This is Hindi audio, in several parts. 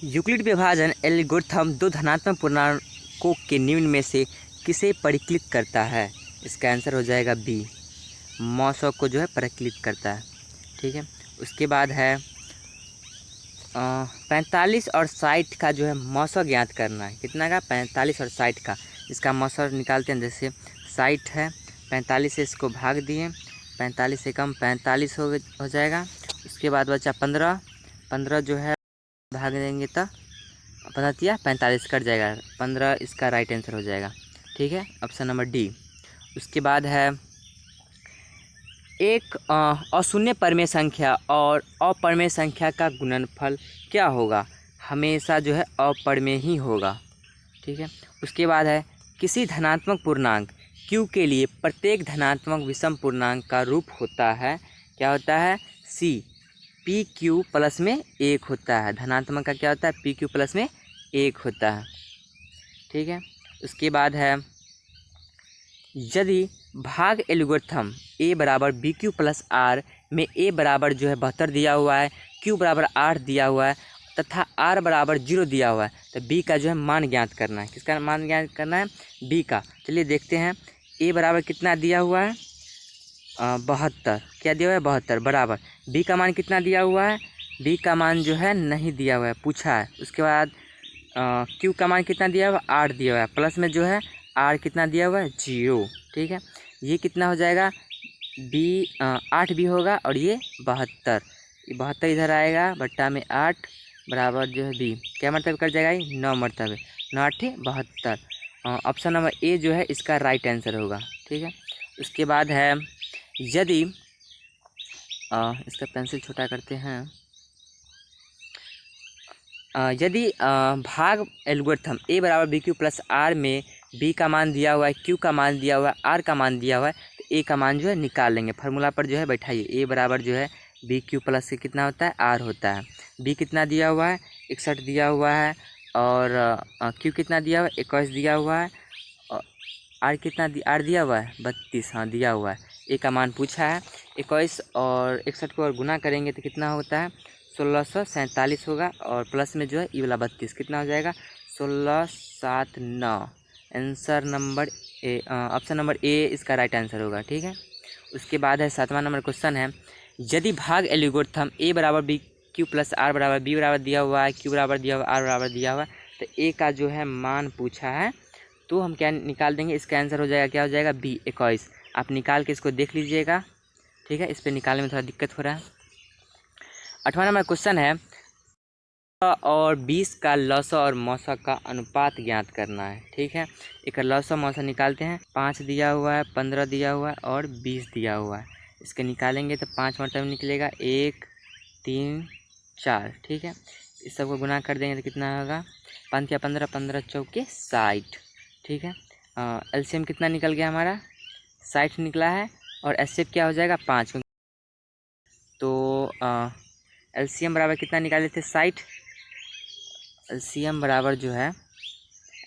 यूक्लिड विभाजन एल्गोरिथम दो धनात्मक पूर्णांकों के निम्न में से किसे परिकलित करता है। इसका आंसर हो जाएगा बी, मौसों को जो है परिकलित करता है। ठीक है, उसके बाद है 45 और 60 का जो है मौसों ज्ञात करना है। कितना का? 45 और 60 का। इसका मौसों निकालते हैं। जैसे 60 है, 45 से इसको भाग दिए, 45 से कम 45 हो जाएगा। उसके बाद बचा 15, 15 जो है भाग देंगे तो पता दिया 45 कट जाएगा, 15 इसका राइट आंसर हो जाएगा। ठीक है, ऑप्शन नंबर डी। उसके बाद है एक अशून्य परमेय संख्या और अपरमेय संख्या का गुणनफल क्या होगा? हमेशा जो है अपरमेय ही होगा। ठीक है, उसके बाद है किसी धनात्मक पूर्णांक q के लिए प्रत्येक धनात्मक विषम पूर्णांक का रूप होता है। क्या होता है? सी, पी क्यू प्लस में 1 होता है। धनात्मक का क्या होता है? पी क्यू प्लस में 1 होता है। ठीक है, उसके बाद है यदि भाग एल्गोरिथम a बराबर बी क्यू प्लस आर में a बराबर जो है 72 दिया हुआ है, q बराबर 8 दिया हुआ है तथा r बराबर 0 दिया हुआ है, तो b का जो है मान ज्ञात करना है। किसका मान ज्ञात करना है? b का। चलिए देखते हैं। a बराबर कितना दिया हुआ है? 72। क्या दिया हुआ है? 72 बराबर। b का मान कितना दिया हुआ है? b का मान जो है नहीं दिया हुआ है, पूछा है। उसके बाद q का मान कितना दिया हुआ है? 8 दिया हुआ है। प्लस में जो है r कितना दिया हुआ है? 0। ठीक है, ये कितना हो जाएगा? b 8 भी होगा और ये 72, ये 72 इधर आएगा, बट्टा में 8 बराबर जो है b। क्या मरतबे कर जाएगा? ये 9 मरतबे, 9 8 72। ऑप्शन नंबर ए जो है इसका राइट आंसर होगा। ठीक है, उसके बाद है यदि इसका पेंसिल छोटा करते हैं। यदि भाग एल्गोरिथम a बराबर बी क्यू प्लस आर में b का मान दिया हुआ है, q का मान दिया हुआ है, r का मान दिया हुआ है, तो a का मान जो है निकाल लेंगे। फार्मूला पर जो है बैठाइए। a बराबर जो है बी क्यू प्लस से कितना होता है? r होता है। b कितना दिया हुआ है? 61 दिया हुआ है। और q कितना दिया हुआ है? 21 दिया हुआ है। और r कितना r दिया हुआ है? 32, हाँ दिया हुआ है। a का मान पूछा है। 21 और 61 को और गुना करेंगे तो कितना होता है? 1647 होगा। और प्लस में जो है ये वाला 32, कितना हो जाएगा? 16 7 9। Answer number A, option number A इसका राइट आंसर होगा। ठीक है, उसके बाद है 7वां नंबर क्वेश्चन है यदि भाग एल्गोरिथम a बराबर बी क्यू प्लस आर बराबर b बराबर दिया हुआ है, q बराबर दिया हुआ है, r बराबर दिया हुआ है, तो a का जो है मान पूछा है, तो हम क्या निकाल देंगे? इसका आंसर हो जाएगा, क्या हो जाएगा? b 21। आप निकाल के इसको देख लीजिएगा। ठीक है, इस पर निकालने में थोड़ा दिक्कत हो रहा है। 8वां नंबर क्वेश्चन है और 20 का लौसा और मौसा का अनुपात ज्ञात करना है। ठीक है, एक लौसा मौसा निकालते हैं। 5 दिया हुआ है, 15 दिया हुआ है और 20 दिया हुआ है। इसके निकालेंगे तो 5 मरतबा निकलेगा, 1 3 4। ठीक है, इस सबको गुना कर देंगे तो कितना होगा? 5 या 15, 15 चौके 60। ठीक है, एलसीएम कितना निकल गया हमारा? 60 निकला है। और एचसीएफ क्या हो जाएगा? 5। तो एलसीएम बराबर कितना निकाले थे? 60। एलसीएम बराबर जो है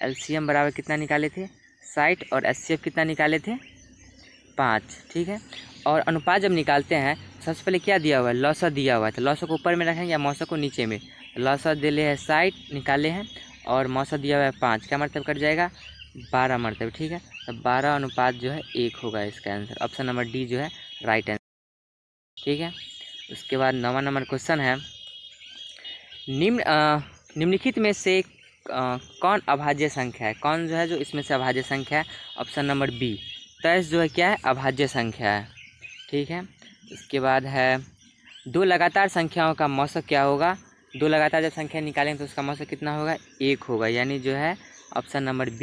एलसीएम बराबर कितना निकाले थे? 60। और एचसीएफ कितना निकाले थे? 5। ठीक है, और अनुपात जब निकालते हैं सबसे पहले क्या दिया हुआ है? लौसा दिया हुआ है, तो लौसा को ऊपर में रखेंगे या मौसा को नीचे में? लौसा दिले है 60 निकाले हैं और मौसा दिया हुआ है 5। क्या मरतब कट जाएगा? 12 मरतब। ठीक है, तो 12 अनुपात जो है 1 होगा इसका आंसर। ऑप्शन नंबर डी जो है राइट आंसर। ठीक है, उसके बाद 9वां नंबर क्वेश्चन है निम्नलिखित में से कौन अभाज्य संख्या है? कौन जो है जो इसमें से अभाज्य संख्या है? ऑप्शन नंबर बी, 23 जो है क्या है? अभाज्य संख्या है। ठीक है, इसके बाद है दो लगातार संख्याओं का मौसक क्या होगा? दो लगातार जब संख्या निकालेंगे तो उसका मौसक कितना होगा? 1 होगा, यानी जो है ऑप्शन नंबर बी